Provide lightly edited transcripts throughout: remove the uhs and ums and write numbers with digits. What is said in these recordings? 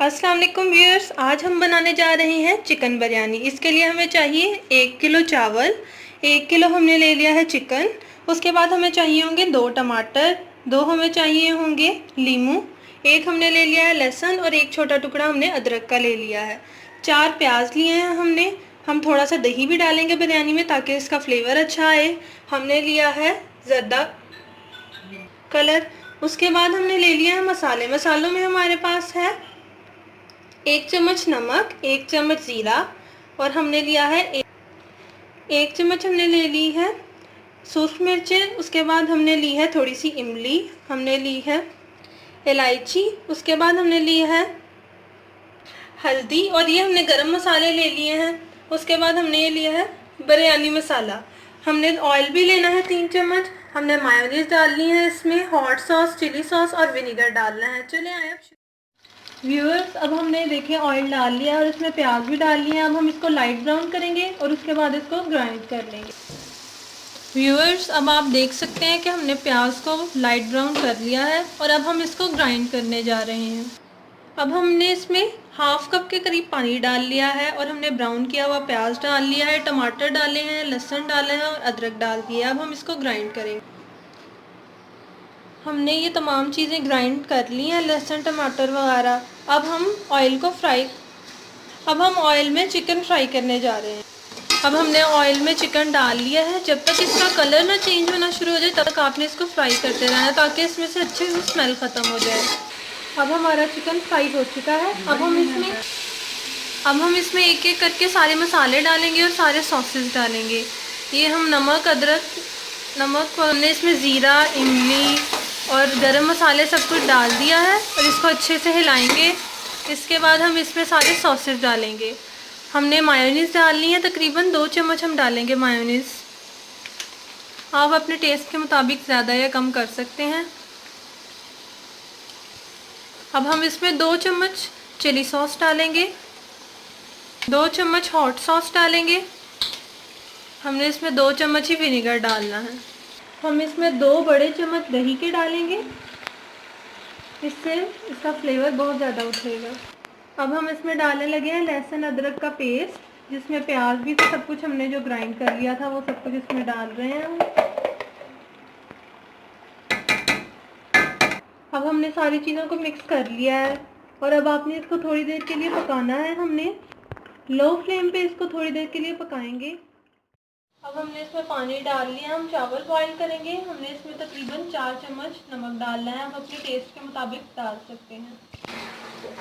अस्सलाम वालेकुम व्यूअर्स, आज हम बनाने जा रहे हैं चिकन बिरयानी। इसके लिए हमें चाहिए 1 किलो चावल, 1 किलो हमने ले लिया है चिकन। उसके बाद हमें चाहिए होंगे 2 टमाटर, 2 हमें चाहिए होंगे लीमू, 1 हमने ले लिया है लहसुन और 1 छोटा टुकड़ा हमने अदरक का ले लिया है। 4 प्याज लिए हैं हमने। हम थोड़ा सा दही भी डालेंगे बिरयानी में ताकि इसका फ्लेवर अच्छा आए। हमने लिया है ज़र्दा कलर। उसके बाद हमने ले लिया है मसाले। मसालों में हमारे पास है 1 चम्मच नमक, 1 चम्मच ज़ीरा और हमने लिया है 1 चम्मच हमने ले ली है सूख मिर्चें। उसके बाद हमने ली है थोड़ी सी इमली, हमने ली है इलायची। उसके बाद हमने ली है हल्दी और ये हमने गरम मसाले ले लिए हैं। उसके बाद हमने ये लिया है बिरयानी मसाला। हमने ऑयल भी लेना है 3 चम्मच। हमने मायोनीज डालनी है, इसमें हॉट सॉस, चिली सॉस और विनीगर डालना है। चलिए आए अब व्यूअर्स, अब हमने देखिए ऑयल डाल लिया और इसमें प्याज भी डाल लिया। अब हम इसको लाइट ब्राउन करेंगे और उसके बाद इसको ग्राइंड कर लेंगे। व्यूअर्स, अब आप देख सकते हैं कि हमने प्याज को लाइट ब्राउन कर लिया है और अब हम इसको ग्राइंड करने जा रहे हैं। अब हमने इसमें हाफ कप के करीब पानी डाल लिया है और हमने ब्राउन किया हुआ प्याज डाल लिया है, टमाटर डाले हैं, लहसुन डाले हैं और अदरक डाल दिया। अब हम इसको ग्राइंड करेंगे। हमने ये तमाम चीज़ें ग्राइंड कर ली हैं, लहसुन, टमाटर वगैरह। अब हम ऑयल में चिकन फ्राई करने जा रहे हैं। अब हमने ऑयल में चिकन डाल लिया है। जब तक इसका कलर ना चेंज होना शुरू हो जाए तब तक आपने इसको फ्राई करते रहना है ताकि इसमें से अच्छे से स्मेल ख़त्म हो जाए। अब हमारा चिकन फ्राई हो चुका है। अब हम इसमें एक एक करके सारे मसाले डालेंगे और सारे सॉसेस डालेंगे। ये हम नमक हमने इसमें ज़ीरा, इमली और गरम मसाले सब कुछ डाल दिया है और इसको अच्छे से हिलाएंगे। इसके बाद हम इसमें सारे सॉसेस डालेंगे। हमने मायोनीज़ डालनी है, तकरीबन 2 चम्मच हम डालेंगे मायोनीज़। आप अपने टेस्ट के मुताबिक ज़्यादा या कम कर सकते हैं। अब हम इसमें 2 चम्मच चिली सॉस डालेंगे, 2 चम्मच हॉट सॉस डालेंगे। हमने इसमें 2 चम्मच ही विनीगर डालना है। हम इसमें 2 बड़े चम्मच दही के डालेंगे, इससे इसका फ्लेवर बहुत ज़्यादा उठेगा। अब हम इसमें डालने लगे हैं लहसुन अदरक का पेस्ट, जिसमें प्याज भी था, सब कुछ हमने जो ग्राइंड कर लिया था वो सब कुछ इसमें डाल रहे हैं हम। अब हमने सारी चीज़ों को मिक्स कर लिया है और अब आपने इसको थोड़ी देर के लिए पकाना है। हमने लो फ्लेम पे इसको थोड़ी देर के लिए पकाएंगे। अब हमने इसमें पानी डाल लिया, हम चावल बॉईल करेंगे। हमने इसमें तकरीबन 4 चम्मच नमक डालना है, हम अपने टेस्ट के मुताबिक डाल सकते हैं।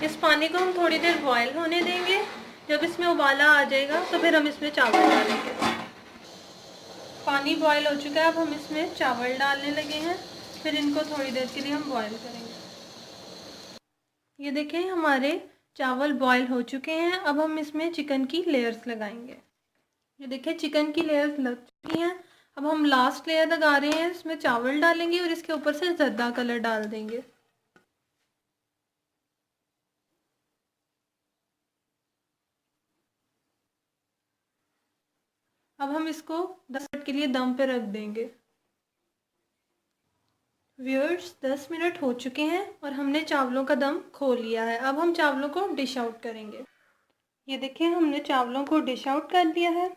इस पानी को हम थोड़ी देर बॉईल होने देंगे। जब इसमें उबाला आ जाएगा तो फिर हम इसमें चावल डालेंगे। पानी बॉईल हो चुका है, अब हम इसमें चावल डालने लगे हैं। फिर इनको थोड़ी देर के लिए हम बॉईल करेंगे। ये देखें, हमारे चावल बॉईल हो चुके हैं। अब हम इसमें चिकन की लेयर्स लगाएंगे। ये देखिए, चिकन की लेयर्स लग चुकी हैं। अब हम लास्ट लेयर लगा रहे हैं, इसमें चावल डालेंगे और इसके ऊपर से ज़र्दा कलर डाल देंगे। अब हम इसको 10 मिनट के लिए दम पे रख देंगे। व्यूअर्स, 10 मिनट हो चुके हैं और हमने चावलों का दम खोल लिया है। अब हम चावलों को डिश आउट करेंगे। ये देखिए, हमने चावलों को डिश आउट कर दिया है।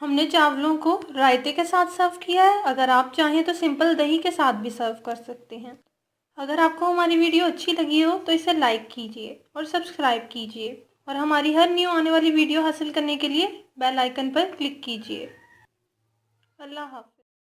हमने चावलों को रायते के साथ सर्व किया है। अगर आप चाहें तो सिंपल दही के साथ भी सर्व कर सकते हैं। अगर आपको हमारी वीडियो अच्छी लगी हो तो इसे लाइक कीजिए और सब्सक्राइब कीजिए और हमारी हर न्यू आने वाली वीडियो हासिल करने के लिए बेल आइकन पर क्लिक कीजिए। अल्लाह हाफ़िज़।